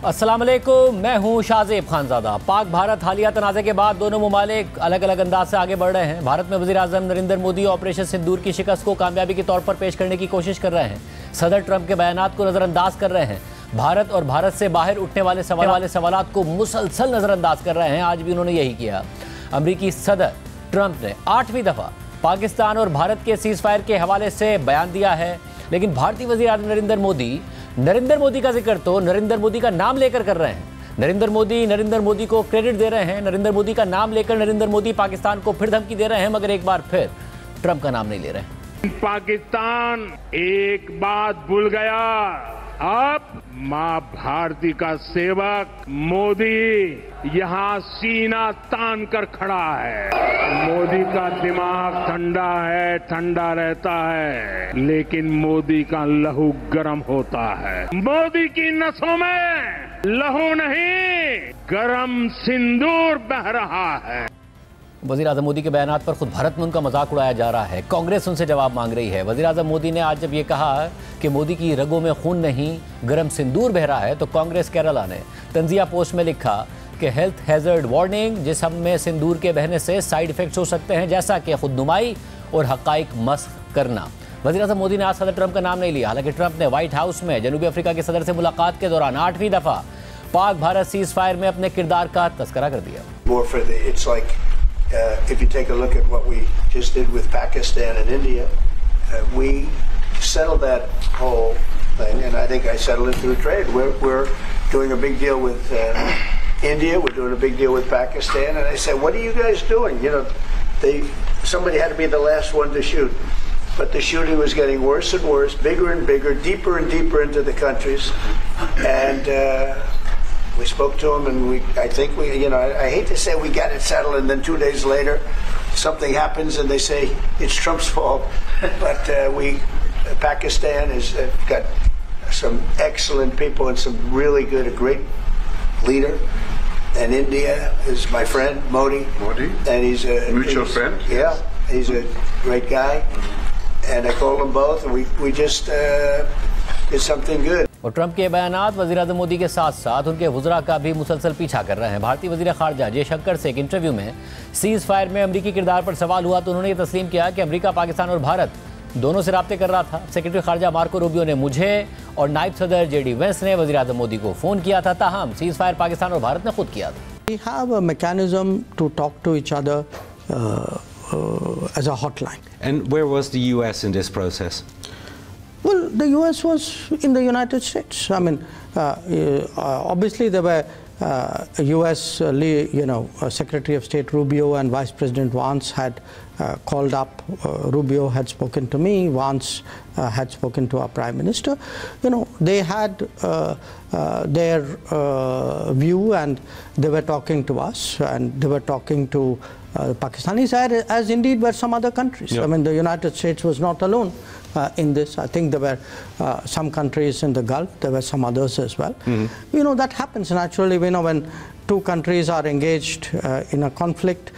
अस्सलाम वालेकुम, मैं हूं शाहजेब खानजादा। पाक भारत हालिया तनाज़े के बाद दोनों ममालिक अलग अलग अंदाज से आगे बढ़ रहे हैं। भारत में वज़ीर आज़म नरेंद्र मोदी ऑपरेशन सिंदूर की शिकस्त को कामयाबी के तौर पर पेश करने की कोशिश कर रहे हैं। सदर ट्रंप के बयानात को नज़रअंदाज कर रहे हैं। भारत और भारत से बाहर उठने वाले सवालात को मुसलसल नज़रअंदाज कर रहे हैं। आज भी उन्होंने यही किया। अमरीकी सदर ट्रंप ने 8वीं दफ़ा पाकिस्तान और भारत के सीज़ फायर के हवाले से बयान दिया है, लेकिन भारतीय वज़ीर आज़म नरेंद्र मोदी का जिक्र तो नरेंद्र मोदी का नाम लेकर कर रहे हैं। नरेंद्र मोदी को क्रेडिट दे रहे हैं। नरेंद्र मोदी का नाम लेकर नरेंद्र मोदी पाकिस्तान को फिर धमकी दे रहे हैं, मगर एक बार फिर ट्रंप का नाम नहीं ले रहे हैं। पाकिस्तान एक बात भूल गया, अब मां भारती का सेवक मोदी यहां सीना तान कर खड़ा है। मोदी का दिमाग ठंडा रहता है, लेकिन मोदी का लहू गर्म होता है। मोदी की नसों में लहू नहीं, गर्म सिंदूर बह रहा है। वज़ीर आज़म मोदी के बयानात पर खुद भारत में उनका मजाक उड़ाया जा रहा है। कांग्रेस उनसे जवाब मांग रही है। वज़ीर आज़म मोदी ने आज जब ये कहा कि मोदी की रगों में खून नहीं गर्म सिंदूर बह रहा है, तो कांग्रेस केरला ने तंजिया पोस्ट में लिखा कि हेल्थ हैजर्ड वार्निंग, जिस्म में सिंदूर के बहने से साइड इफेक्ट्स हो सकते हैं, जैसा कि खुदनुमाई और हक़ाइक़ मस्ख़ करना। वज़ीर आज़म मोदी ने आज सदर ट्रंप का नाम नहीं लिया। हालांकि ट्रंप ने व्हाइट हाउस में जनूबी अफ्रीका के सदर से मुलाकात के दौरान 8वीं दफ़ा पाक भारत सीज़ फायर में अपने किरदार का तस्करा कर दिया। If you take a look at what we just did with Pakistan and India, we settled that whole thing, and I think I settled it through trade. We're doing a big deal with India, we're doing a big deal with Pakistan, and I said, what are you guys doing? You know, somebody had to be the last one to shoot, but the shooting was getting worse and worse, bigger and bigger, deeper and deeper into the countries, and we spoke to them, and I think I hate to say we got it settled, and then 2 days later something happens and they say it's Trump's fault. But Pakistan has got some excellent people and some really good, a great leader. And India is my friend, Modi. And he's a mutual friend. Yeah, he's a great guy. And I called them both, and we just did something good. और Trump के बयानात वज़ीर आज़म मोदी के साथ साथ उनके वज़रा का भी मुसलसल पीछा कर रहे हैं। भारतीय वज़ीर ख़ारजा जयशंकर से एक इंटरव्यू में सीज़ फायर में अमरीकी किरदार पर सवाल हुआ तो उन्होंने ये तस्लीम किया कि अमरीका, पाकिस्तान और भारत दोनों से राब्ते कर रहा था। सेक्रेटरी ख़ारजा मार्को रूबियो ने मुझे और नायब सदर जेडी वेंस ने वज़ीर आज़म मोदी को फ़ोन किया था। ताहम सीज़ फायर पाकिस्तान और भारत ने खुद किया था। We have a mechanism to talk to each other as a hotline. And where was the US in this process? Well, the US was in the United States. I mean, obviously there were US, Secretary of State Rubio and Vice President Vance had called up. Rubio had spoken to me. Vance had spoken to our Prime Minister. They had their view, and they were talking to us, and they were talking to Pakistanis, as indeed were some other countries. Yep. I mean, the United States was not alone in this. I think there were some countries in the Gulf, there were some others as well. Mm-hmm. That happens naturally. When two countries are engaged in a conflict,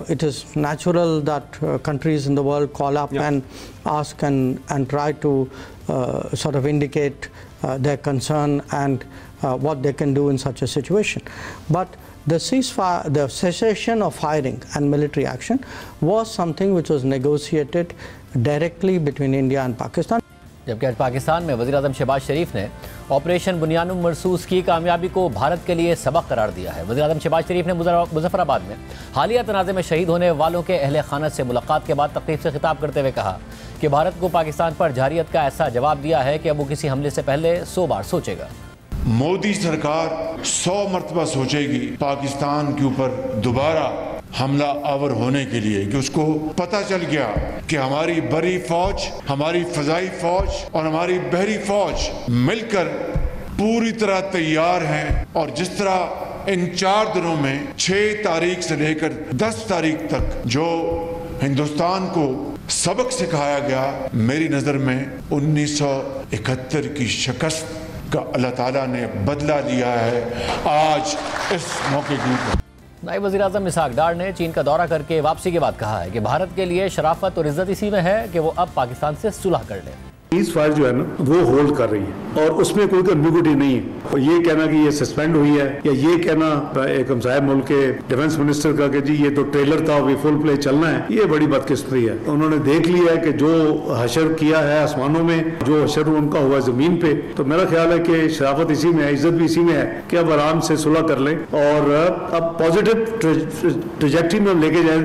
it is natural that countries in the world call up and ask and try to sort of indicate their concern and what they can do in such a situation. But the ceasefire, the cessation of firing and military action was something which was negotiated directly between India and Pakistan. जबकि आज पाकिस्तान में वज़ीर आज़म शहबाज शरीफ ने operation बुनियानुम मरसूस की कामयाबी को भारत के लिए सबक करार दिया है। वज़ीर आज़म शहबाज शरीफ ने मुजफ्फराबाद में हालिया तनाज़े में शहीद होने वालों के अहले खाना से मुलाकात के बाद तकरीब से खिताब करते हुए कहा कि भारत को पाकिस्तान पर जारियत का ऐसा जवाब दिया है कि अब वो किसी हमले से पहले 100 बार सोचेगा। मोदी सरकार 100 मरतबा सोचेगी पाकिस्तान के ऊपर दोबारा हमला आवर होने के लिए, कि उसको पता चल गया कि हमारी बरी फौज, हमारी फजाई फौज और हमारी बहरी फौज मिलकर पूरी तरह तैयार हैं। और जिस तरह इन 4 दिनों में 6 तारीख से लेकर 10 तारीख तक जो हिंदुस्तान को सबक सिखाया गया, मेरी नज़र में 1971 की शिकस्त का अल्लाह ताला ने बदला लिया है आज इस मौके के ऊपर। नायब वज़ीर आज़म इसहाक डार ने चीन का दौरा करके वापसी के बाद कहा है कि भारत के लिए शराफत और इज्जत इसी में है कि वो अब पाकिस्तान से सुलह कर ले। सीज फायर जो है ना वो होल्ड कर रही है और उसमें कोई एम्बिग्युइटी नहीं है। और ये कहना कि ये सस्पेंड हुई है या ये कहना एक हमसाया मुल्क के डिफेंस मिनिस्टर का कि जी ये तो ट्रेलर था अभी फुल प्ले चलना है, ये बड़ी बदकिस्मती है। उन्होंने देख लिया है कि जो हशर किया है आसमानों में, जो हशर उनका हुआ जमीन पे, तो मेरा ख्याल है कि शराफत इसी में है, इज्जत भी इसी में है कि अब आराम से सुलह कर लें और अब पॉजिटिव ट्रैजेक्टरी में लेके जाएं।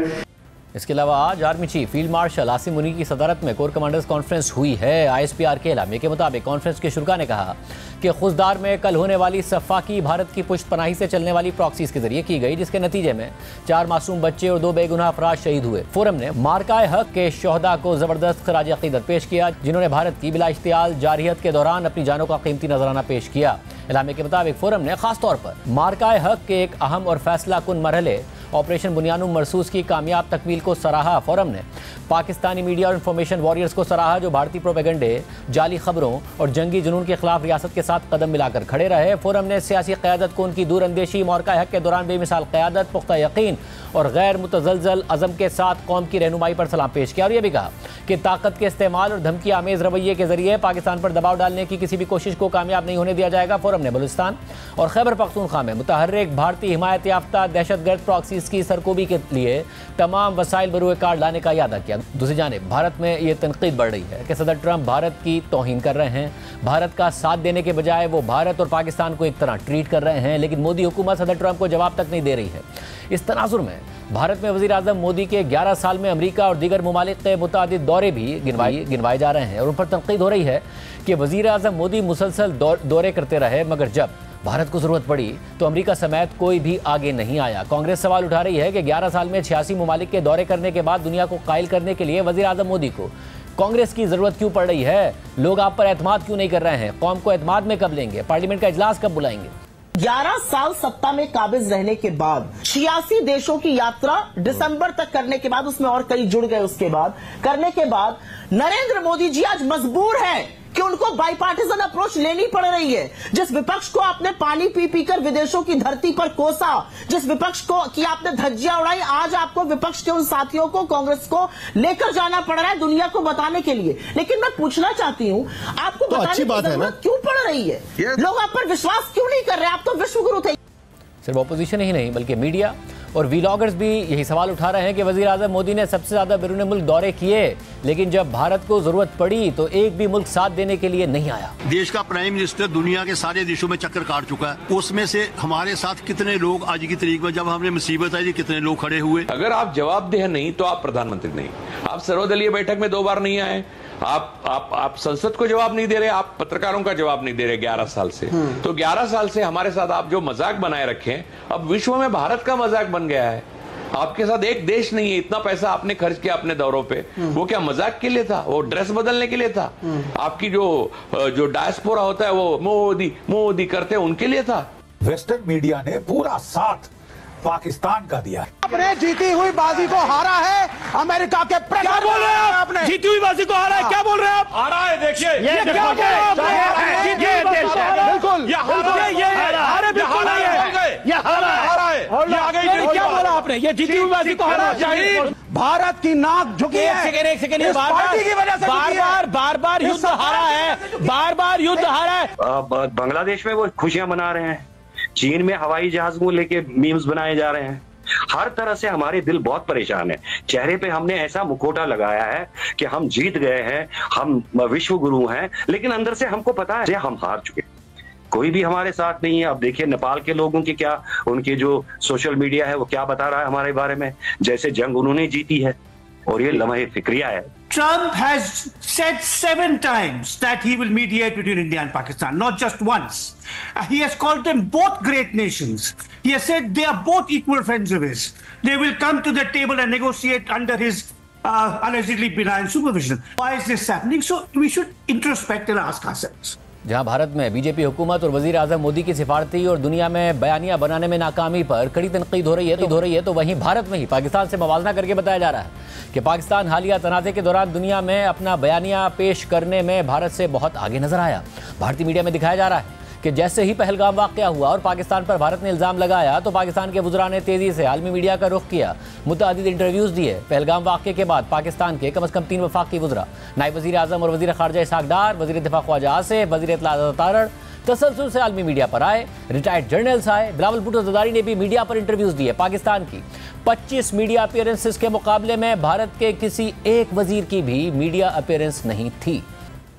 इसके अलावा आज army chief field marshal Asim Munir की सदारत में कोर कमांडर्स कॉन्फ्रेंस हुई है। आईएसपीआर के एलामिया के मुताबिक कॉन्फ्रेंस के शुरा ने कहा कि खुजदार में कल होने वाली सफाकी भारत की पुष्टपनाही से चलने वाली प्रॉक्सीज के जरिए की गई, जिसके नतीजे में 4 मासूम बच्चे और 2 बेगुनाह अफराद शहीद हुए। फोरम ने मार्काए हक के शोहदा को जबरदस्त खराज अकीदत पेश किया, जिन्होंने भारत की बिला इश्तियाल जारहियत के दौरान अपनी जानों का कीमती नजराना पेश किया। एलामिया के मुताबिक फोरम ने खासतौर पर मार्काए हक के एक अहम और फैसला कुन मरहले ऑपरेशन बुनियानुम मरसूस की कामयाब तकमील को सराहा। फोरम ने पाकिस्तानी मीडिया और इंफॉर्मेशन वॉरियर्स को सराहा, जो भारतीय प्रोपेगेंडे, जाली खबरों और जंगी जुनून के खिलाफ रियासत के साथ कदम मिलाकर खड़े रहे। फोरम ने सियासी क़यादत को उनकी दूरअंदेशी, मौक़ा हक के दौरान बेमिसाल क़यादत, पुख्ता यकीन और गैर मुतज़लज़ल अज़म के साथ कौम की रहनुमाई पर सलाम पेश किया और यह भी कहा कि ताकत के इस्तेमाल और धमकी आमेज़ रवैये के जरिए पाकिस्तान पर दबाव डालने की किसी भी कोशिश को कामयाब नहीं होने दिया जाएगा। फोरम ने बलूचिस्तान और खैबर पख्तूनख्वा में मुतहर्रिक भारतीय हिमायत याफ्ता दहशतगर्द प्रॉक्सीज की सरकोबी के लिए तमाम वसाइल बरूए कार लाने का यादा किया। दूसरी जानिब भारत में ये तनकीद बढ़ रही है कि सदर ट्रंप भारत की तौहीन कर रहे हैं, भारत का साथ देने के बजाय वो भारत और पाकिस्तान को एक तरह ट्रीट कर रहे हैं, लेकिन मोदी हुकूमत सदर ट्रंप को जवाब तक नहीं दे रही है। इस तनाजुर में भारत में वज़ीर आज़म मोदी के 11 साल में अमरीका और दीगर ममालिक के मुतादिद दौरे भी गिनवाए जा रहे हैं और उन पर तनकीद हो रही है कि वज़ीर आज़म मोदी मुसलसल दौरे करते रहे, मगर जब भारत को जरूरत पड़ी तो अमेरिका समेत कोई भी आगे नहीं आया। कांग्रेस सवाल उठा रही है कि 11 साल में 86 ममालिक के दौरे करने के बाद दुनिया को कायल करने के लिए वज़ीर आज़म मोदी को कांग्रेस की जरूरत क्यों पड़ रही है? लोग आप पर एतमाद क्यों नहीं कर रहे हैं? कौम को एतमाद में कब लेंगे? पार्लियामेंट का इजलास कब बुलाएंगे? 11 साल सत्ता में काबिज रहने के बाद 86 देशों की यात्रा दिसंबर तक करने के बाद, उसमें और कई जुड़ गए उसके बाद, करने के बाद नरेंद्र मोदी जी आज मजबूर है कि उनको बाईपार्टिसन अप्रोच लेनी पड़ रही है। जिस विपक्ष को आपने पानी पी पीकर विदेशों की धरती पर कोसा, जिस विपक्ष को की आपने धज्जियां उड़ाई, आज आपको विपक्ष के उन साथियों को, कांग्रेस को लेकर जाना पड़ रहा है दुनिया को बताने के लिए। लेकिन मैं पूछना चाहती हूं, आपको बताने की जरूरत क्यों पड़ रही है? लोग आप पर विश्वास क्यों नहीं कर रहे? आप तो विश्वगुरु थे। सिर्फ ऑपोजिशन ही नहीं बल्कि मीडिया और वीलॉगर्स भी यही सवाल उठा रहे हैं कि वज़ीर आज़म मोदी ने सबसे ज़्यादा बैरून मुल्क दौरे किए, लेकिन जब भारत को ज़रूरत पड़ी तो एक भी मुल्क साथ देने के लिए नहीं आया। देश का प्राइम मिनिस्टर दुनिया के सारे देशों में चक्कर काट चुका है, उसमें से हमारे साथ कितने लोग आज की तारीख में जब हमने मुसीबत आई कितने लोग खड़े हुए। अगर आप जवाबदेह नहीं तो आप प्रधानमंत्री नहीं। आप सर्वदलीय बैठक में 2 बार नहीं आए, आप संसद को जवाब नहीं दे रहे, आप पत्रकारों का जवाब नहीं दे रहे 11 साल से। तो 11 साल से हमारे साथ आप जो मजाक बनाए रखे हैं, अब विश्व में भारत का मजाक बन गया है। आपके साथ एक देश नहीं है। इतना पैसा आपने खर्च किया अपने दौरों पे, वो क्या मजाक के लिए था? वो ड्रेस बदलने के लिए था? आपकी जो डायस्पोरा होता है वो मोदी मोदी करते हैं, उनके लिए था? वेस्टर्न मीडिया ने पूरा साथ पाकिस्तान का दिया है। आपने जीती हुई बाजी को हारा है अमेरिका के। क्या बोल रहे हैं आपने? जीती हुई बाजी को हारा है, क्या बोल रहे हैं आप? हारा है, देखिए ये क्या बोल रहे हैं आप? बिल्कुल ये हारे, बिल्कुल ये हारा है। क्या बोला आपने? ये जीती हुई बाजी को हारा चाहिए। भारत की नाक झुकी है। एक सेकेंड बार बार युद्ध हारा है, बार बार युद्ध हारा है। बांग्लादेश में वो खुशियां मना रहे हैं, चीन में हवाई जहाज को लेके मीम्स बनाए जा रहे हैं। हर तरह से हमारे दिल बहुत परेशान है। चेहरे पे हमने ऐसा मुखौटा लगाया है कि हम जीत गए हैं, हम विश्व गुरु हैं, लेकिन अंदर से हमको पता है हम हार चुके। कोई भी हमारे साथ नहीं है। अब देखिए नेपाल के लोगों की क्या, उनके जो सोशल मीडिया है वो क्या बता रहा है हमारे बारे में, जैसे जंग उन्होंने जीती है और ये लम्हे फिक्रिया है। Trump has said 7 times that he will mediate between India and Pakistan, not just once. He has called them both great nations. He has said they are both equal friends of his. They will come to the table and negotiate under his allegedly benign supervision. Why is this happening? So we should introspect and ask ourselves. जहां भारत में BJP हुकूमत और वजीर आजम मोदी की सिफारती और दुनिया में बयानिया बनाने में नाकामी पर कड़ी तनकीद हो रही है तो वहीं भारत में ही पाकिस्तान से मवाजना करके बताया जा रहा है कि पाकिस्तान हालिया तनाज़े के दौरान दुनिया में अपना बयानिया पेश करने में भारत से बहुत आगे नजर आया। भारतीय मीडिया में दिखाया जा रहा है कि जैसे ही पहलगाम वाक़या हुआ और पाकिस्तान पर भारत ने इल्ज़ाम लगाया तो पाकिस्तान के वुज़रा ने तेज़ी से आलमी मीडिया का रुख किया, मुतअद्दिद इंटरव्यूज़ दिए। पहलगाम वाक़े के बाद पाकिस्तान के कम अज़ कम 3 वफाकी वुज़रा, नायब वज़ीर आज़म और वज़ीर ख़ारजा इसहाक़ डार, वज़ीर दिफ़ा ख्वाजा आसिफ, वज़ीर इत्तलाआत तारड़ तसलसल से आलमी मीडिया पर आए। रिटायर्ड जर्नल्स आए। बिलावल भुट्टो ज़रदारी ने भी मीडिया पर इंटरव्यूज़ दिए। पाकिस्तान की 25 मीडिया अपीयरेंसेस के मुकाबले में भारत के किसी एक वज़ीर की भी मीडिया अपीयरेंस नहीं थी।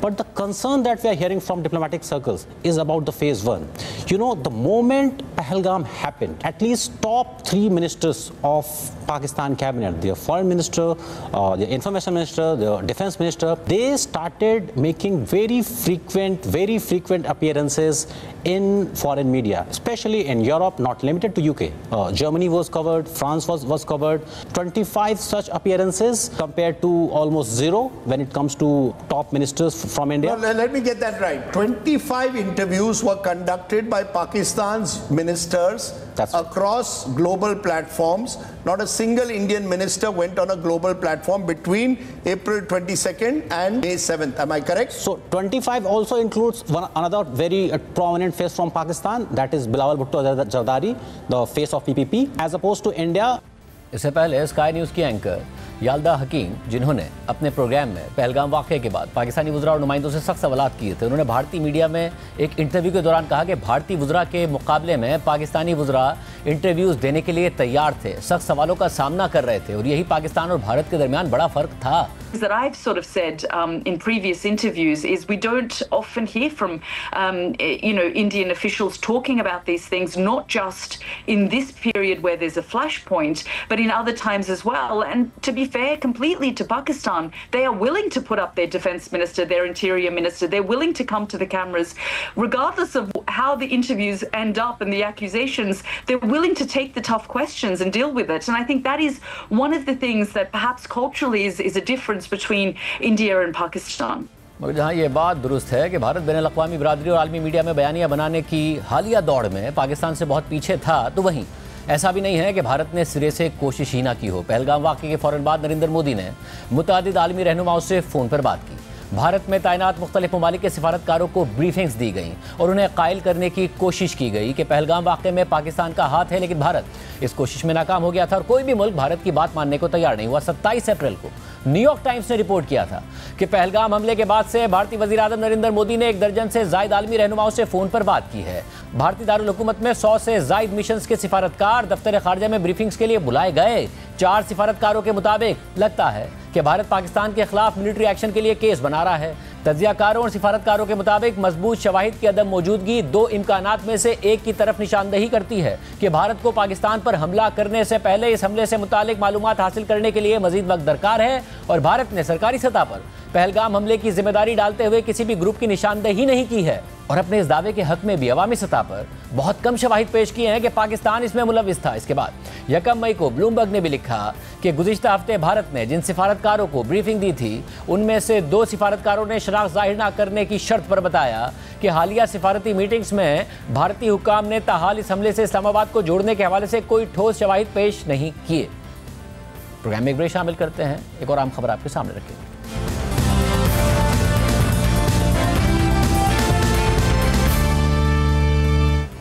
But the concern that we are hearing from diplomatic circles is about the phase 1. You know, the moment Pahalgam happened, at least top 3 ministers of Pakistan cabinet, their foreign minister, the information minister, the defense minister, they started making very frequent appearances in foreign media, especially in Europe, not limited to UK. Germany was covered, France was covered. 25 such appearances compared to almost 0 when it comes to top ministers from India. No, let me get that right. 25 interviews were conducted by Pakistan's ministers across global platforms. Not a single Indian minister went on a global platform between April 22nd and May 7th. Am I correct? So 25 also includes another very prominent face from Pakistan, that is Bilawal Bhutto Zardari, the face of PPP, as opposed to India. इससे पहले sky news की anchor याल्दा हकीम, जिन्होंने अपने programme में पहलगाम वाक़े के बाद पाकिस्तानी वुज़रा और नुमाइंदों से सख्त सवालात किए थे, उन्होंने भारतीय मीडिया में एक इंटरव्यू के दौरान कहा कि भारतीय वुज़रा के मुकाबले में पाकिस्तानी वुज़रा इंटरव्यूज़ देने के लिए तैयार थे, सख्त सवालों का सामना कर रहे थे और यही पाकिस्तान और भारत के दरमियान बड़ा फ़र्क था। That I've sort of said in previous interviews is we don't often hear from Indian officials talking about these things, not just in this period where there's a flashpoint, but in other times as well. And to be fair completely to Pakistan, they are willing to put up their defense minister, their interior minister, they're willing to come to the cameras regardless of how the interviews end up and the accusations. They're willing to take the tough questions and deal with it. And I think that is one of the things that perhaps culturally is a difference between India and Pakistan. मगर जहाँ ये बात दुरुस्त है कि भारत बैनुल-अक़वामी बिरादरी और आलमी मीडिया में बयानियाँ बनाने की हालिया दौड़ में पाकिस्तान से बहुत पीछे था, तो वहीं ऐसा भी नहीं है कि भारत ने सिरे से कोशिश ही ना की हो। पहलगाम वाक़े के फ़ौरन बाद नरेंद्र मोदी ने मुतअद्दिद आलमी रहनुमाओं से फ़ोन पर बात की। भारत में तैनात मुख्तलिफ ममालिक के सिफारतकारों को ब्रीफिंग्स दी गई और उन्हें कायल करने की कोशिश की गई कि पहलगाम वाक़े में पाकिस्तान का हाथ है, लेकिन भारत इस कोशिश में नाकाम हो गया था और कोई भी मुल्क भारत की बात मानने को तैयार नहीं हुआ। 27 अप्रैल को न्यूयॉर्क टाइम्स ने रिपोर्ट किया था कि पहलगाम हमले के बाद से भारतीय वज़ीर आज़म नरेंद्र मोदी ने 1 दर्जन से ज़ायद आलमी रहनुमाओं से फ़ोन पर बात की है। भारतीय दारुल हुकूमत में 100 से ज़ायद मिशंस के सिफारतकार दफ्तर ख़ारजा में ब्रीफिंग्स के लिए बुलाए गए। 4 सिफारतकारों के मुताबिक लगता है कि भारत पाकिस्तान के खिलाफ मिलिट्री एक्शन के लिए केस बना रहा है। तज्ज़ियाकारों और सिफारतकारों के मुताबिक मजबूत शवाहिद की अदम मौजूदगी 2 इम्कानात में से एक की तरफ निशानदही करती है कि भारत को पाकिस्तान पर हमला करने से पहले इस हमले से मुतालिक मालूमात हासिल करने के लिए मजीद वक्त दरकार है और भारत ने सरकारी सतह पर पहलगाम हमले की जिम्मेदारी डालते हुए किसी भी ग्रुप की निशानदही नहीं की है और अपने इस दावे के हक में भी अवामी सतह पर बहुत कम शवाहिद पेश किए हैं कि पाकिस्तान इसमें मुलविस था। इसके बाद 1 मई को ब्लूमबर्ग ने भी लिखा कि गुज़िश्ता हफ्ते भारत ने जिन सिफारतकारों को ब्रीफिंग दी थी उनमें से 2 सिफारतकारों ने शनाख्त ज़ाहिर न करने की शर्त पर बताया कि हालिया सिफारती मीटिंग्स में भारतीय हुकाम ने ताहाल इस हमले से इस्लामाबाद को जोड़ने के हवाले से कोई ठोस शवाहिद पेश नहीं किए। प्रोग्राम में एक ब्रेक शामिल करते हैं, एक और आम खबर आपके सामने रखेंगे।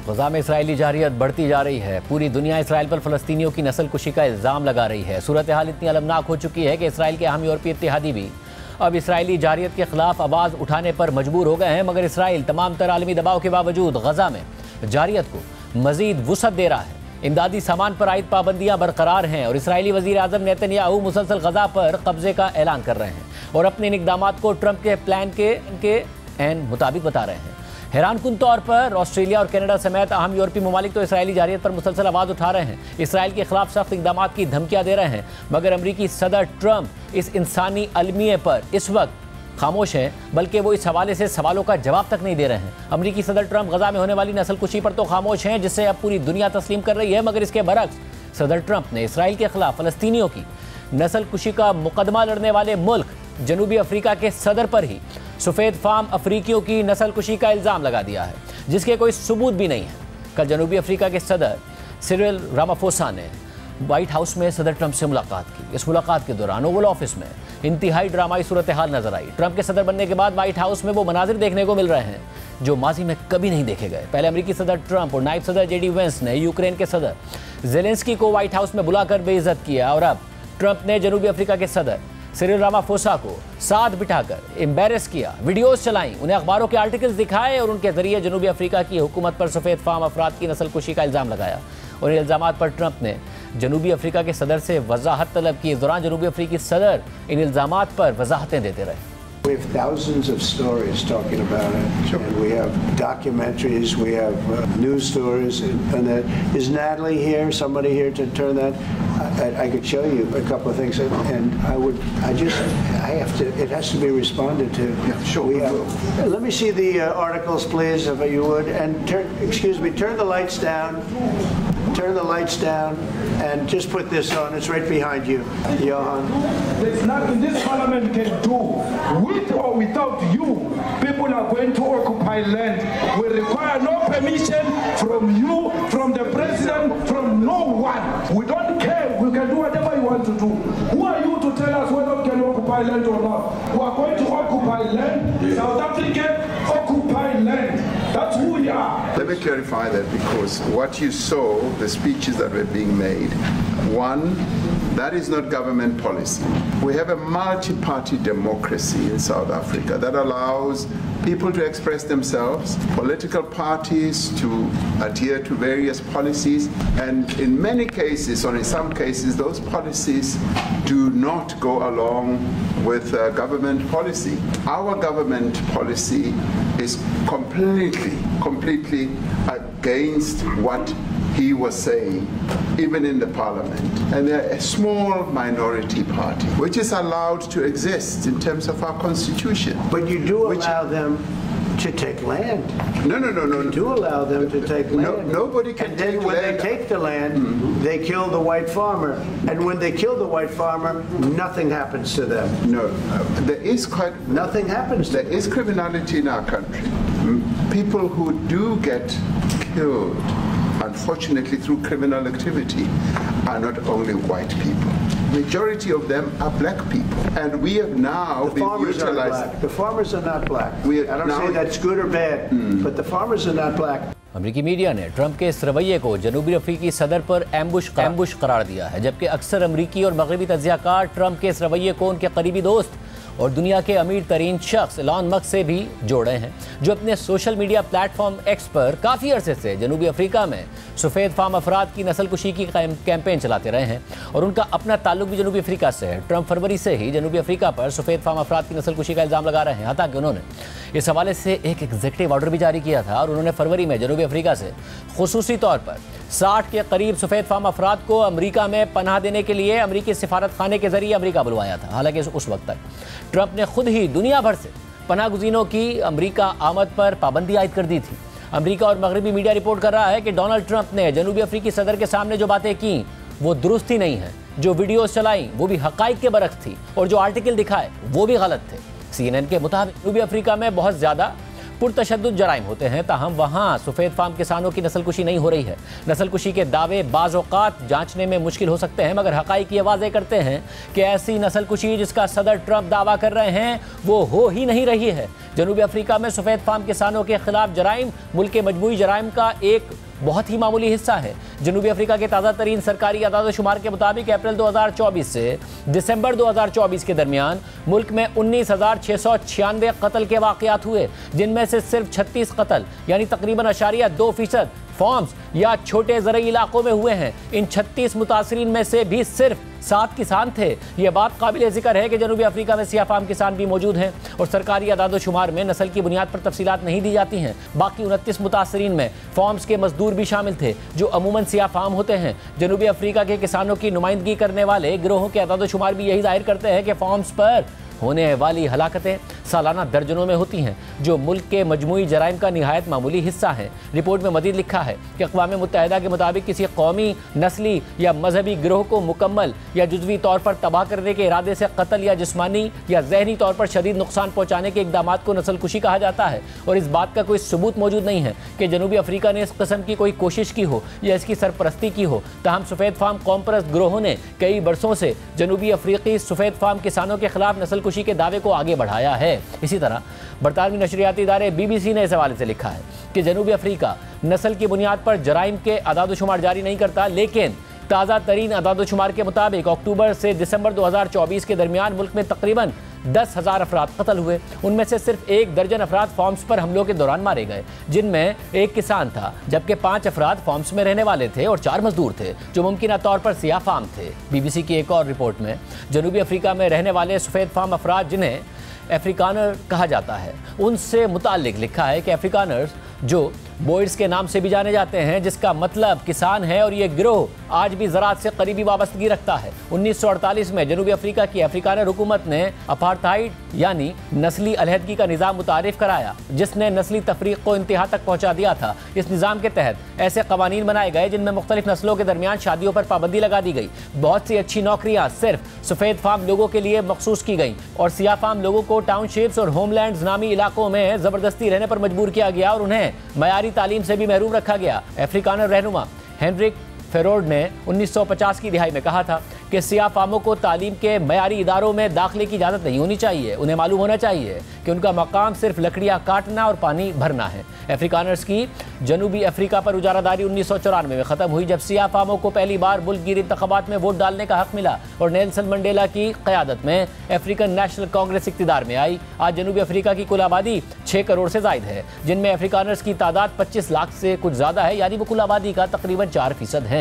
गज़ा में इसराइली जारियत बढ़ती जा रही है। पूरी दुनिया इसराइल पर फ़लस्तीनियों की नस्ल कुशी का इल्ज़ाम लगा रही है। सूरत हाल इतनी अलमनाक हो चुकी है कि इसराइल के अहम यूरोपीय इत्तेहादी भी अब इसराइली जारियत के खिलाफ आवाज़ उठाने पर मजबूर हो गए हैं, मगर इसराइल तमाम तर आलमी दबाव के बावजूद गज़ा में जारियत को मज़ीद वुसअत दे रहा है। इमदादी सामान पर आयद पाबंदियाँ बरकरार हैं और इसराइली वज़ीर आज़म नेतन्याहू मुसलसल गज़ा पर कब्ज़े का ऐलान कर रहे हैं और अपने इन इक़दामात को ट्रंप के प्लान के ऐन मुताबिक बता रहे हैं। हैरानकुन तौर पर ऑस्ट्रेलिया और कनाडा समेत अहम यूरोपीय ममालिक तो इसराइली जारियत पर मुसलसल आवाज़ उठा रहे हैं, इसराइल के खिलाफ सख्त इक़दामात की धमकियाँ दे रहे हैं, मगर अमरीकी सदर ट्रंप इस इंसानी अलमिये पर इस वक्त खामोश हैं, बल्कि वो इस हवाले से सवालों का जवाब तक नहीं दे रहे हैं। अमरीकी सदर ट्रंप गज़ा में होने वाली नस्लकुशी पर तो खामोश हैं, जिससे अब पूरी दुनिया तस्लीम कर रही है, मगर इसके बरक्स सदर ट्रंप ने इसराइल के खिलाफ फ़लस्तीनियों की नस्लकुशी का मुकदमा लड़ने वाले मुल्क जनूबी अफ्रीका के सदर पर ही सफ़ेद फार्म अफ्रीकियों की नस्लकुशी का इल्ज़ाम लगा दिया है, जिसके कोई सबूत भी नहीं है। कल जनूबी अफ्रीका के सदर सिरिल रामाफोसा ने व्हाइट हाउस में सदर ट्रंप से मुलाकात की। इस मुलाकात के दौरान ओवल ऑफिस में इंतहाई ड्रामाई सूरत हाल नजर आई। ट्रंप के सदर बनने के बाद व्हाइट हाउस में वो मनाजिर देखने को मिल रहे हैं जो माजी में कभी नहीं देखे गए। पहले अमेरिकी सदर ट्रंप और नायब सदर जेडी वेंस ने यूक्रेन के सदर जेलेंस्की को व्हाइट हाउस में बुलाकर बेइज्जत किया और अब ट्रंप ने जनूबी अफ्रीका के सदर सिरिल रामाफोसा को साथ बिठाकर एम्बेरस किया, वीडियोस चलाई, उन्हें अखबारों के आर्टिकल्स दिखाए और उनके जरिए जनूबी अफ्रीका की हुकूमत पर सफ़ेद फाम अफराद की नस्लकुशी का इल्ज़ाम लगाया। और इन इल्ज़ामात पर ट्रंप ने जनूबी अफ्रीका के सदर से वजाहत तलब की। इस दौरान जनूबी अफ्रीकी सदर इन इल्ज़ामात पर वजाहतें देते रहे। We have thousands of stories talking about it, and we have documentaries, we have news stories, and that. Is Natalie here? Somebody here to turn that? I could show you a couple of things, and I have to. It has to be responded to. Yeah, sure. Let me see the articles, please, if you would, and turn the lights down. Turn the lights down and just put this on. It's right behind you, Johan. There's nothing this parliament can do. With or without you, people are going to occupy land. We require no permission from you, from the president, from no one. We don't care. We can do whatever you want to do. Who are you to tell us whether we can occupy land or not? We are going to occupy land. South Africa occupy land. That's who we are. Let me clarify that, because what you saw, the speeches that were being made, one, that is not government policy. We have a multi-party democracy in South Africa that allows people to express themselves, political parties to adhere to various policies, and in many cases, or in some cases, those policies do not go along with government policy. Our government policy is completely against what he was saying, even in the parliament. And they're a small minority party, which is allowed to exist in terms of our constitution. But you do allow them to take land. No. You do allow them to take land. Nobody can take land. And then when they take the land, they kill the white farmer. And when they kill the white farmer, nothing happens to them. No, there is nothing happens. There is criminality in our country. People who do get killed, unfortunately, through criminal activity, are not only white people. Majority of them are black people, and we have now been utilized. The farmers are not black. I don't say that's good or bad, but the farmers are not black. अमेरिकी media ने Trump के इस रवैये को जनूबी अफ्रीकी सदर पर एम्बुश करार दिया है, जबकि अक्सर अमेरिकी और मगरबी तज्जियाकार ट्रंप के इस रवैये को उनके करीबी दोस्त और दुनिया के अमीर तरीन शख्स एलन मस्क से भी जोड़े हैं, जो अपने सोशल मीडिया प्लेटफॉर्म एक्स पर काफ़ी अरसे से जनूबी अफ्रीका में सफ़ेद फाम अफराद की नस्लकुशी की कैंपेन चलाते रहे हैं और उनका अपना ताल्लुक भी जनूबी अफ्रीका से है। ट्रंप फरवरी से ही जनूबी अफ्रीका पर सफ़ेद फाम अफराद की नस्लकुशी का इल्ज़ाम लगा रहे हैं, हालांकि उन्होंने इस हवाले से एक एग्जीक्यूटिव ऑर्डर भी जारी किया था और उन्होंने फरवरी में जनूबी अफ्रीका से खुसूसी तौर पर 60 के करीब सफ़ेद फाम अफराद को अमेरिका में पनाह देने के लिए अमेरिकी सिफारत खाने के जरिए अमेरिका बुलवाया था। हालांकि उस वक्त तक ट्रंप ने खुद ही दुनिया भर से पनाह गुज़ीनों की अमेरिका आमद पर पाबंदी आयद कर दी थी। अमेरिका और मगरबी मीडिया रिपोर्ट कर रहा है कि डोनाल्ड ट्रंप ने जनूबी अफ्रीकी सदर के सामने जो बातें की वो दुरुस्त ही नहीं है, जो वीडियोस चलाई वो भी हकाइक के बरक्स थी और जो आर्टिकल दिखाए वो भी गलत थे। CNN के मुताबिक जनूबी अफ्रीका में बहुत ज़्यादा पुरतशद्दुद जराइम होते हैं, ताहम वहाँ सफ़ेद फाम किसानों की नस्लकुशी नहीं हो रही है। नस्लकुशी के दावे बाज़ औक़ात जांचने में मुश्किल हो सकते हैं, मगर हक़ाइक़ ये वाज़े करते हैं कि ऐसी नस्लकुशी जिसका सदर ट्रंप दावा कर रहे हैं वो हो ही नहीं रही है। जनूबी अफ्रीका में सफ़ेद फाम किसानों के खिलाफ जराइम मुल्क के मजमूई जराइम का एक बहुत ही मामूली हिस्सा है। जनूबी अफ्रीका के ताज़ा तरीन सरकारी आदाद-ओ-शुमार के मुताबिक अप्रैल 2024 से दिसंबर 2024 के दरमियान मुल्क में 19,696 कत्ल के वाक़यात हुए, जिनमें से सिर्फ 36 कत्ल यानी तकरीबन 0.2% फार्म्स या छोटे ज़रई इलाकों में हुए हैं। इन 36 मुतासरीन में से भी सिर्फ 7 किसान थे। यह बात काबिल ज़िक्र है कि जनूबी अफ्रीका में सियाह फाम किसान भी मौजूद हैं और सरकारी आदाद-ओ-शुमार में नस्ल की बुनियाद पर तफसीलात नहीं दी जाती हैं। बाकी 29 मुतासरीन में फार्म्स के मजदूर भी शामिल थे, जो अमूमन सियाह फाम होते हैं। जनूबी अफ्रीका के किसानों की नुमाइंदगी करने वाले गिरोहों के आदाद-ओ-शुमार भी यही जाहिर करते हैं कि फार्म्स पर होने वाली हलाकतें सालाना दर्जनों में होती हैं, जो मुल्क के मजमूई जराइम का निहायत मामूली हिस्सा है। रिपोर्ट में मजीद लिखा है कि अक़वाम मुत्तहिदा के मुताबिक किसी कौमी, नस्ली या मजहबी गिरोह को मुकम्मल या जुज़वी तौर पर तबाह करने के इरादे से कत्ल या जिस्मानी या ज़हनी तौर पर शदीद नुकसान पहुँचाने के इक़दामात को नस्लकुशी कहा जाता है। और इस बात का कोई सबूत मौजूद नहीं है कि जनूबी अफ्रीका ने इस किस्म की कोई कोशिश की हो या इसकी सरपरस्ती की हो। ताहम सफ़ेद फार्म कौम परस्त गिरोहों ने कई बरसों से जनूबी अफ्रीकी सफ़ेद फार्म किसानों के खिलाफ नस्लकुशी के दावे को आगे बढ़ाया है। इसी तरह बरतानवी नशरियाती इदारे BBC ने इस हवाले से लिखा है कि जनूबी अफ्रीका नस्ल की बुनियाद पर जराइम के अदाद-ओ-शुमार जारी नहीं करता, लेकिन ताज़ा तरीन अदाद-ओ-शुमार के मुताबिक अक्टूबर से दिसंबर 2024 के दरमियान मुल्क में तकरीबन 10,000 अफराद कत्ल हुए। उनमें से सिर्फ 1 दर्जन अफराद फार्म्स पर हमलों के दौरान मारे गए, जिनमें 1 किसान था, जबकि 5 अफराद फार्म्स में रहने वाले थे और 4 मजदूर थे जो मुमकिना तौर पर सियाह फार्म थे। BBC की एक और रिपोर्ट में जनूबी अफ्रीका में रहने वाले सफ़ेद फार्म अफराद, जिन्हें अफ्रीकानर कहा जाता है, उनसे मुताल्लिक लिखा है कि अफ्रीकानर्स, जो बोइड्स के नाम से भी जाने जाते हैं, जिसका मतलब किसान है, और ये गिरोह आज भी ज़राअत से करीबी वाबस्तगी रखता है। 1948 में जनूबी अफ्रीका की अफ्रीकानर हुकूमत ने अपार्थाइड यानी नस्ली अलहदगी का निज़ाम मुतारिफ कराया, जिसने नस्ली तफरीक को इंतहा तक पहुँचा दिया था। इस निज़ाम के तहत ऐसे कवानीन बनाए गए जिनमें मुख्तलिफ नस्लों के दरमियान शादियों पर पाबंदी लगा दी गई। बहुत सी अच्छी नौकरियाँ सिर्फ सफ़ेद फार्म लोगों के लिए मखसूस की गई और सियाह फार्म लोगों को टाउनशिप्स और होमलैंड्स नामी इलाकों में ज़बरदस्ती रहने पर मजबूर किया गया और उन्हें मयारी तालीम से भी महरूम रखा गया। अफ्रीकानर रहनुमा हेनरिक फेरोड ने 1950 की दिहाई में कहा था कि सियाह फार्मों को तालीम के मयारी इदारों में दाखिले की इजाज़त नहीं होनी चाहिए। उन्हें मालूम होना चाहिए कि उनका मकाम सिर्फ लकड़ियाँ काटना और पानी भरना है। अफ्रीकानर्स की जनूबी अफ्रीका पर उजारादारी 1994 में ख़त्म हुई, जब सियाह फार्मों को पहली बार मुल्क गिर इंतखाबात में वोट डालने का हक मिला और नेल्सन मंडेला की क़यादत में अफ्रीकन नेशनल कांग्रेस इक़्तिदार में आई। आज जनूबी अफ्रीका की कुल आबादी 6 करोड़ से ज़ायद है, जिनमें अफ्रीकानर्स की तादाद 25 लाख से कुछ ज़्यादा है, यानी वो कुल आबादी का तकरीबन 4% हैं।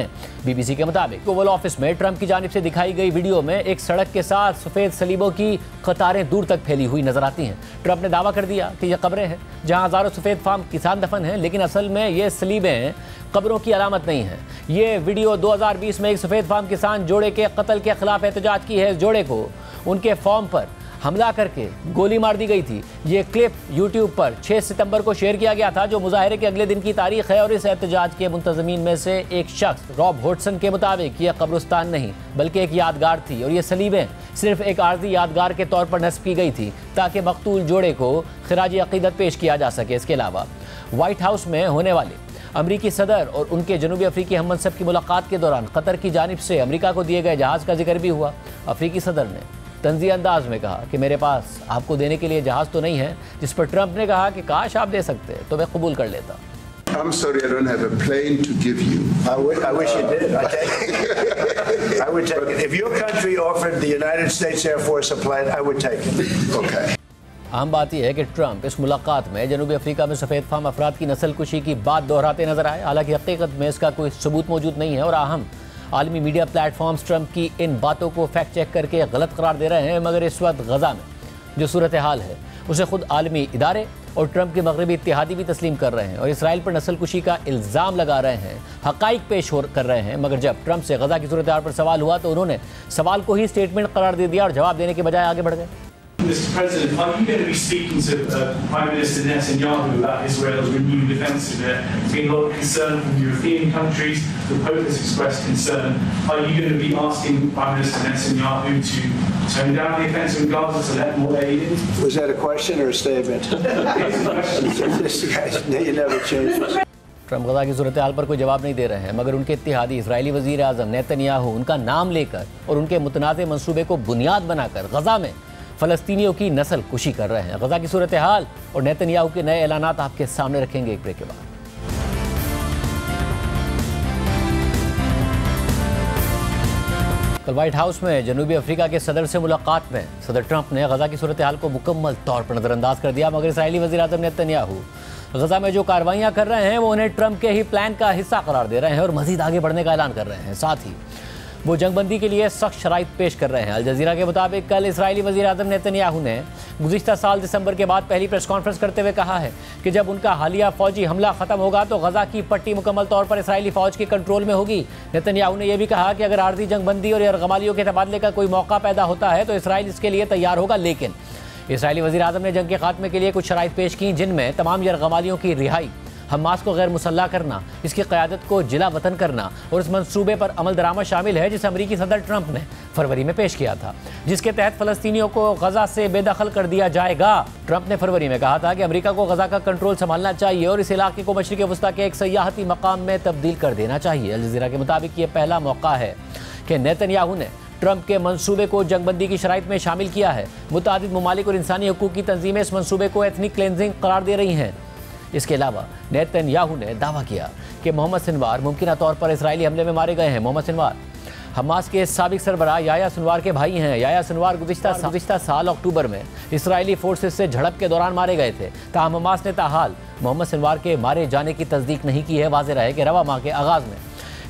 BBC के मुताबिक ओवल ऑफिस में ट्रंप की जानिब से दिखाई गई वीडियो में एक सड़क के साथ सफ़ेद सलीबों की कतारें दूर तक फैली हुई नजर आती हैं। ट्रंप ने दावा कर दिया कि ये कब्रें हैं जहां हज़ारों सफ़ेद फार्म किसान दफन हैं, लेकिन असल में ये सलीबें कब्रों की अलामत नहीं हैं। ये वीडियो 2020 में एक सफ़ेद फार्म किसान जोड़े के कत्ल के खिलाफ एहतजाज की है। इस जोड़े को उनके फॉर्म पर हमला करके गोली मार दी गई थी। ये क्लिप यूट्यूब पर 6 सितंबर को शेयर किया गया था, जो मुजाहरे के अगले दिन की तारीख है। और इस एहतजाज के मुंतज़मीन में से एक शख्स रॉब होडसन के मुताबिक यह कब्रिस्तान नहीं बल्कि एक यादगार थी और ये सलीबें सिर्फ एक आर्जी यादगार के तौर पर नस्ब की गई थी ताकि मकतूल जोड़े को खिराजी अक़ीदत पेश किया जा सके। इसके अलावा व्हाइट हाउस में होने वाले अमरीकी सदर और उनके जनूबी अफ्रीकी हममनसब की मुलाकात के दौरान कतर की जानिब से अमरीका को दिए गए जहाज़ का जिक्र भी हुआ। अफ्रीकी सदर ने तंज़ी अंदाज में कहा कि मेरे पास आपको देने के लिए जहाज़ तो नहीं है, जिस पर ट्रंप ने कहा कि काश आप दे सकते तो मैं कबूल कर लेता। I'm sorry, I don't have a plane to give you. I wish you did. I would take it. If your country offered the United States Air Force a plane, I would take it. Okay. अहम बात यह है कि Trump इस मुलाकात में जनूबी Africa में सफ़ेद फार्म अफराद की नस्लकुशी की बात दोहराते नजर आए। हालांकि हकीकत में इसका कोई सबूत मौजूद नहीं है और अहम आलमी मीडिया प्लेटफॉर्म्स ट्रंप की इन बातों को फैक्ट चेक करके गलत करार दे रहे हैं। मगर इस वक्त गजा में जो सूरत हाल है उसे खुद आलमी इदारे और ट्रंप के मगरबी इत्तेहादी भी तस्लीम कर रहे हैं और इसराइल पर नस्लकुशी का इल्ज़ाम लगा रहे हैं, हक़ाइक़ पेश कर रहे हैं। मगर जब ट्रंप से गजा की सूरत हाल पर सवाल हुआ तो उन्होंने सवाल को ही स्टेटमेंट करार दे दिया और जवाब देने के बजाय आगे बढ़ गए। Mr. President, are you going to be speaking to Prime Minister Netanyahu about Israel's renewed offensive there? There's been a lot of concern from European countries. The Pope has expressed concern. Are you going to be asking Prime Minister Netanyahu to tone down the offensive in Gaza to let more aid in? Was that a question or a statement? This guy's, you never change. Trump Gaza की सूरत हाल पर कोई जवाब नहीं दे रहे हैं, मगर उनके इत्तेहादी इजरायली वज़ीर आज़म नेतन्याहू उनका नाम लेकर और उनके मुतनाज़ मंसूबे को बुनियाद बनाकर गजा में फ़लस्तीनियों की नस्ल कुशी कर रहे हैं। गजा की सूरत हाल और नेतन्याहू के नए ऐलानात आपके सामने रखेंगे एक ब्रेक के बाद। कल व्हाइट हाउस में जनूबी अफ्रीका के सदर से मुलाकात में सदर ट्रंप ने गजा की सूरत हाल को मुकम्मल तौर पर नज़रअंदाज कर दिया, मगर इसराइली वज़ीर आज़म नेतन्याहू गजा में जो कार्रवाइयाँ कर रहे हैं वो उन्हें ट्रंप के ही प्लान का हिस्सा करार दे रहे हैं और मज़ीद आगे बढ़ने का ऐलान कर रहे हैं। साथ ही वो जंगबंदी के लिए सख्त शराइत पेश कर रहे हैं। अल जजीरा के मुताबिक कल इजरायली वज़ीर आज़म नेतन्याहू ने गुज़िश्ता साल दिसंबर के बाद पहली प्रेस कॉन्फ्रेंस करते हुए कहा है कि जब उनका हालिया फौजी हमला ख़त्म होगा तो गजा की पट्टी मुकम्मल तौर पर इसराइली फ़ौज के कंट्रोल में होगी। नेतन्याहू ने यह भी कहा कि अगर आर्जी जंगबंदी और यरगमालियों के तबादले का कोई मौका पैदा होता है तो इसराइल इसके लिए तैयार होगा। लेकिन इसराइली वज़ीर आज़म ने जंग के खात्मे के लिए कुछ शराइत पेश की, जिनमें तमाम यरगमालियों की रिहाई, हमास को गैर मुसल्ला करना, इसकी क़यादत को जिला वतन करना और इस मंसूबे पर अमल दरामद शामिल है जिसे अमरीकी सदर ट्रंप ने फरवरी में पेश किया था, जिसके तहत फ़लस्तीनियों को गजा से बेदखल कर दिया जाएगा। ट्रंप ने फरवरी में कहा था कि अमरीका को गजा का कंट्रोल संभालना चाहिए और इस इलाके को मशरिक़ वस्ता के एक सयाहती मकाम में तब्दील कर देना चाहिए। अल जज़ीरा के मुताबिक ये पहला मौका है कि नेतन्याहू ने ट्रंप के मंसूबे को जंगबंदी की शराइत में शामिल किया है। मुतादिद ममालिक और इंसानी हकूक़ की तंजीमें इस मंसूबे को एथनिक क्लेंजिंग करार दे रही हैं। इसके अलावा नेतन्याहू ने दावा किया कि मोहम्मद सिनवार मुमकिन तौर पर इसराइली हमले में मारे गए हैं। मोहम्मद सिनवार हमास के साबिक सरबराह याह्या सिनवार के भाई हैं। याह्या सिनवार गुज़िश्ता साल अक्टूबर में इसराइली फोर्सेस से झड़प के दौरान मारे गए थे। ताहम हमास ने ताहाल मोहम्मद सिनवार के मारे जाने की तस्दीक नहीं की है। वाज़ेह रहे कि रवा माह के आगाज़ में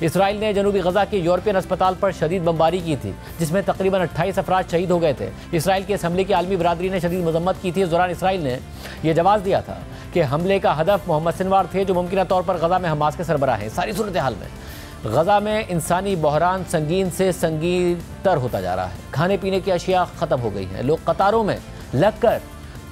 इसराइल ने जनूबी गजा के यूरोपियन अस्पताल पर शदीद बमबारी की थी, जिसमें तकरीबन 28 अफराद शहीद हो गए थे। इसराइल के इस हमले की आलमी बरादरी ने शदीद मजम्मत की थी। इस दौरान इसराइल ने यह जवाब दिया था कि हमले का हदफ मोहम्मद सिनवार थे, जो मुमकिन तौर पर गजा में हमास के सरबराह हैं। सारी सूरत हाल में गजा में इंसानी बहरान संगीन से संगीन तर होता जा रहा है। खाने पीने की अशिया ख़त्म हो गई हैं। लोग कतारों में लगकर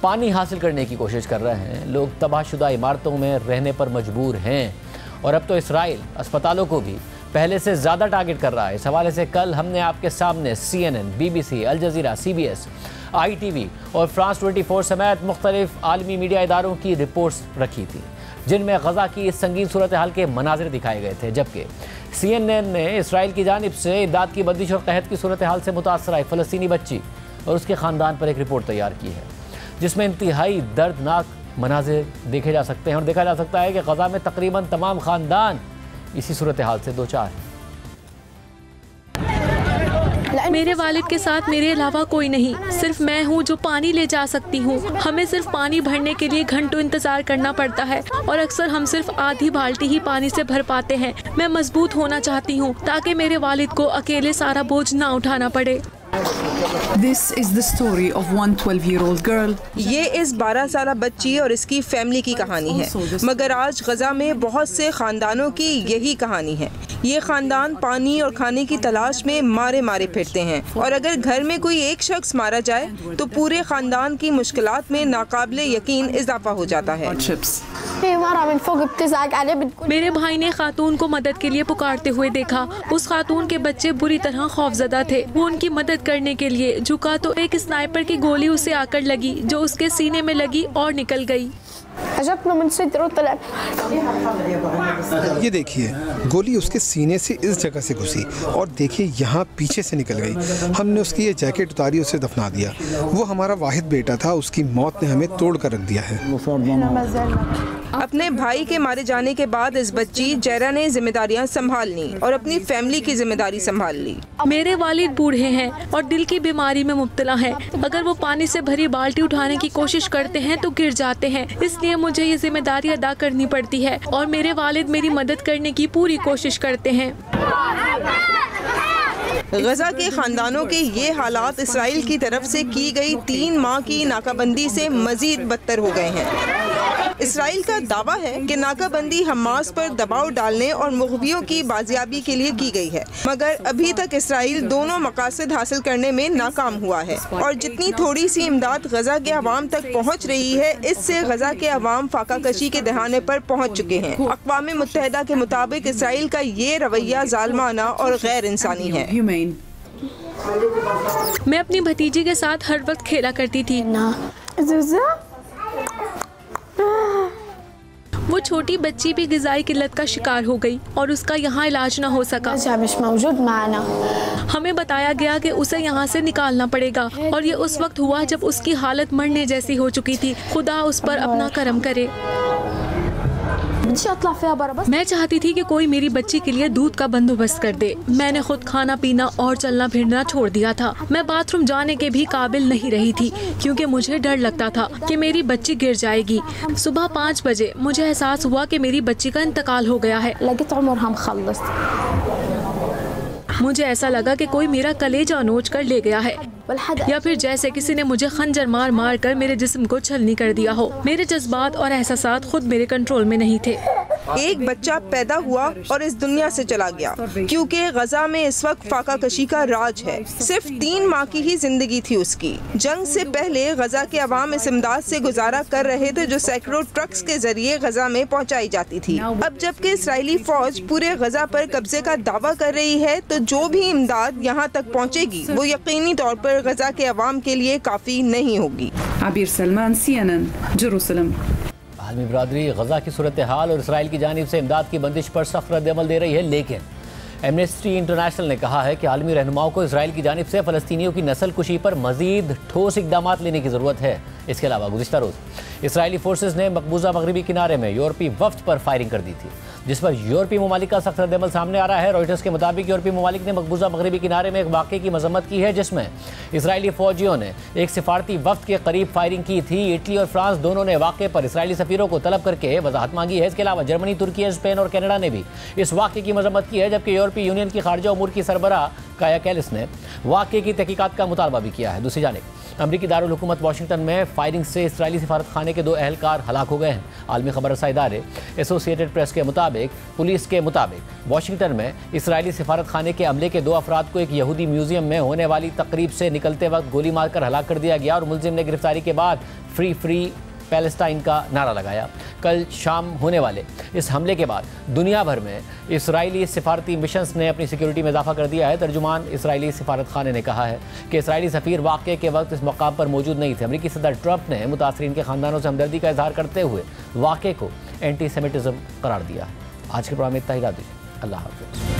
पानी हासिल करने की कोशिश कर रहे हैं। लोग तबाहशुदा इमारतों में रहने पर मजबूर हैं और अब तो इसराइल अस्पतालों को भी पहले से ज़्यादा टारगेट कर रहा है। इस हवाले से कल हमने आपके सामने CNN, BBC, Al Jazeera, CBS, ITV और फ्रांस 24 समेत मुख्तलिफ आलमी मीडिया इदारों की रिपोर्ट्स रखी थी, जिनमें गजा की इस संगीन सूरत हाल के मनाजिर दिखाए गए थे। जबकि CNN ने इसराइल की जानिब से इमदाद की बंदिश और कहत की सूरत हाल से मुतासर एक फ़लस्तीनी बच्ची और उसके ख़ानदान पर एक रिपोर्ट तैयार की है, जिसमें इंतहाई दर्दनाक मनाजिर देखे जा सकते हैं और देखा जा सकता है कि गजा में तकरीबन तमाम ख़ानदान इसी सूरत हाल से दो चार हैं। मेरे वालिद के साथ मेरे अलावा कोई नहीं, सिर्फ मैं हूँ जो पानी ले जा सकती हूँ। हमें सिर्फ पानी भरने के लिए घंटों इंतजार करना पड़ता है और अक्सर हम सिर्फ आधी बाल्टी ही पानी से भर पाते हैं। मैं मजबूत होना चाहती हूँ ताकि मेरे वालिद को अकेले सारा बोझ ना उठाना पड़े। This is the story of one 12-year-old girl. ये इस 12 साला बच्ची और इसकी फैमिली की कहानी है, मगर आज गजा में बहुत से खानदानों की यही कहानी है। ये खानदान पानी और खाने की तलाश में मारे मारे फिरते हैं और अगर घर में कोई एक शख्स मारा जाए तो पूरे खानदान की मुश्किलात में नाकाबिले यकीन इजाफा हो जाता है। मेरे भाई ने खातून को मदद के लिए पुकारते हुए देखा। उस खातून के बच्चे बुरी तरह खौफजदा थे। वो उनकी मदद करने के लिए झुका तो एक स्नाइपर की गोली उसे आकर लगी, जो उसके सीने में लगी और निकल गई। ये देखिए, गोली उसके सीने से इस जगह से घुसी और देखिए यहाँ पीछे से निकल गई। हमने उसकी ये जैकेट उतारी, उसे दफना दिया। वो हमारा वाहिद बेटा था, उसकी मौत ने हमें तोड़ कर रख दिया है। अपने भाई के मारे जाने के बाद इस बच्ची जैरा ने जिम्मेदारियां संभाल ली और अपनी फैमिली की जिम्मेदारी संभाल ली। मेरे वालिद बूढ़े हैं और दिल की बीमारी में मुब्तला हैं। अगर वो पानी से भरी बाल्टी उठाने की कोशिश करते हैं तो गिर जाते हैं, इसलिए मुझे ये जिम्मेदारी अदा करनी पड़ती है और मेरे वालिद मेरी मदद करने की पूरी कोशिश करते हैं। गजा के खानदानों के ये हालात इसराइल की तरफ से की गई 3 माह की नाकाबंदी से मजीद बदतर हो गए हैं। इसराइल का दावा है कि नाकाबंदी हमास पर दबाव डालने और मुग़वियों की बाजियाबी के लिए की गई है, मगर अभी तक इसराइल दोनों मकासद हासिल करने में नाकाम हुआ है और जितनी थोड़ी सी इमदाद गजा के अवाम तक पहुँच रही है, इससे गजा के अवाम फाका कशी के दहाने पर पहुँच चुके हैं। अक़वाम मुत्तहिदा के मुताबिक इसराइल का ये रवैया ज़ालिमाना और गैर इंसानी है। मैं अपनी भतीजी के साथ हर वक्त खेला करती थी। वो छोटी बच्ची भी ग़िज़ाई किल्लत का शिकार हो गई और उसका यहाँ इलाज न हो सका। हमें बताया गया कि उसे यहाँ से निकालना पड़ेगा और ये उस वक्त हुआ जब उसकी हालत मरने जैसी हो चुकी थी। खुदा उस पर अपना करम करे। मैं चाहती थी कि कोई मेरी बच्ची के लिए दूध का बंदोबस्त कर दे। मैंने खुद खाना पीना और चलना फिरना छोड़ दिया था। मैं बाथरूम जाने के भी काबिल नहीं रही थी क्योंकि मुझे डर लगता था कि मेरी बच्ची गिर जाएगी। सुबह 5 बजे मुझे एहसास हुआ कि मेरी बच्ची का इंतकाल हो गया है। मुझे ऐसा लगा कि कोई मेरा कलेजा नोच कर ले गया है, या फिर जैसे किसी ने मुझे खंजर मार मार कर मेरे जिस्म को छलनी कर दिया हो। मेरे जज्बात और एहसासात खुद मेरे कंट्रोल में नहीं थे। एक बच्चा पैदा हुआ और इस दुनिया से चला गया क्योंकि गजा में इस वक्त फाका कशी का राज है। सिर्फ 3 माह की ही जिंदगी थी उसकी। जंग से पहले गजा के अवाम इस इमदाद से गुजारा कर रहे थे जो सैकड़ों ट्रक्स के जरिए गजा में पहुंचाई जाती थी। अब जबकि इसराइली फौज पूरे गजा पर कब्जे का दावा कर रही है, तो जो भी इमदाद यहाँ तक पहुँचेगी वो यकीनी तौर पर गजा के अवाम के लिए काफी नहीं होगी। आबिर सलमान, CNN, जेरूसलम। आलमी बरादरी गजा की सूरत हाल और इसराइल की जानिब से इमदाद की बंदिश पर सख्त रद्द-ए-अमल दे रही है, लेकिन एमनेस्टी इंटरनेशनल ने कहा है कि आलमी रहनुमाओं को इसराइल की जानिब से फ़लस्तीनियों की नस्ल कुशी पर मज़ीद ठोस इक़दाम लेने की ज़रूरत है। इसके अलावा गुज़िश्ता रोज़ इसराइली फोर्सेज ने मकबूजा मगरबी किनारे में यूरोपीय वफ्द पर फायरिंग कर दी थी, जिस पर यूरोपीय ममालिक का सख्त रद्द-ए-अमल सामने आ रहा है। रॉयटर्स के मुताबिक यूरोपीय ममालिक ने मकबूजा मगरबी किनारे में एक वाक़े की मजम्मत की है जिसमें इसराइली फ़ौजियों ने एक सिफारती वफ्द के करीब फायरिंग की थी। इटली और फ्रांस दोनों ने वाक़े पर इसराइली सफ़ीरों को तलब करके वजाहत मांगी है। इसके अलावा जर्मनी, तुर्की, स्पेन और कनाडा ने भी इस वाक़े की मजम्मत की है, जबकि यूरोपीय यूनियन की खारजा उमूर की सरबराह काया कैलिस ने वाक़े की तहकीकात का मुतालबा भी किया है। दूसरी जानिब अमरीकी दारुल हुकूमत वाशिंगटन में फायरिंग से इसराइली सिफारत खाने के 2 अहलकार हलाक हो गए हैं। आलमी खबर रसा इदारे एसोसिएटेड प्रेस के मुताबिक पुलिस के मुताबिक वाशिंगटन में इसराइली सिफारत खाने के अमले के 2 अफराद को एक यहूदी म्यूजियम में होने वाली तकरीब से निकलते वक्त गोली मारकर हलाक कर दिया गया और मुलजिम ने गिरफ्तारी के बाद फ्री फ्री पैलेस्टाइन का नारा लगाया। कल शाम होने वाले इस हमले के बाद दुनिया भर में इसराइली सिफारती मिशंस ने अपनी सिक्योरिटी में इजाफा कर दिया है। तर्जुमान इसराइली सिफारत खाने ने कहा है कि इसराइली सफ़ीर वाक़े के वक्त इस मकाम पर मौजूद नहीं थे। अमरीकी सदर ट्रंप ने मुतासरीन के ख़ानदानों से हमदर्दी का इजहार करते हुए वाक़े को एंटी सेमिटिज़म करार दिया है। आज के प्रोग्राम में इतना ही। अल्लाह हाफ़िज़।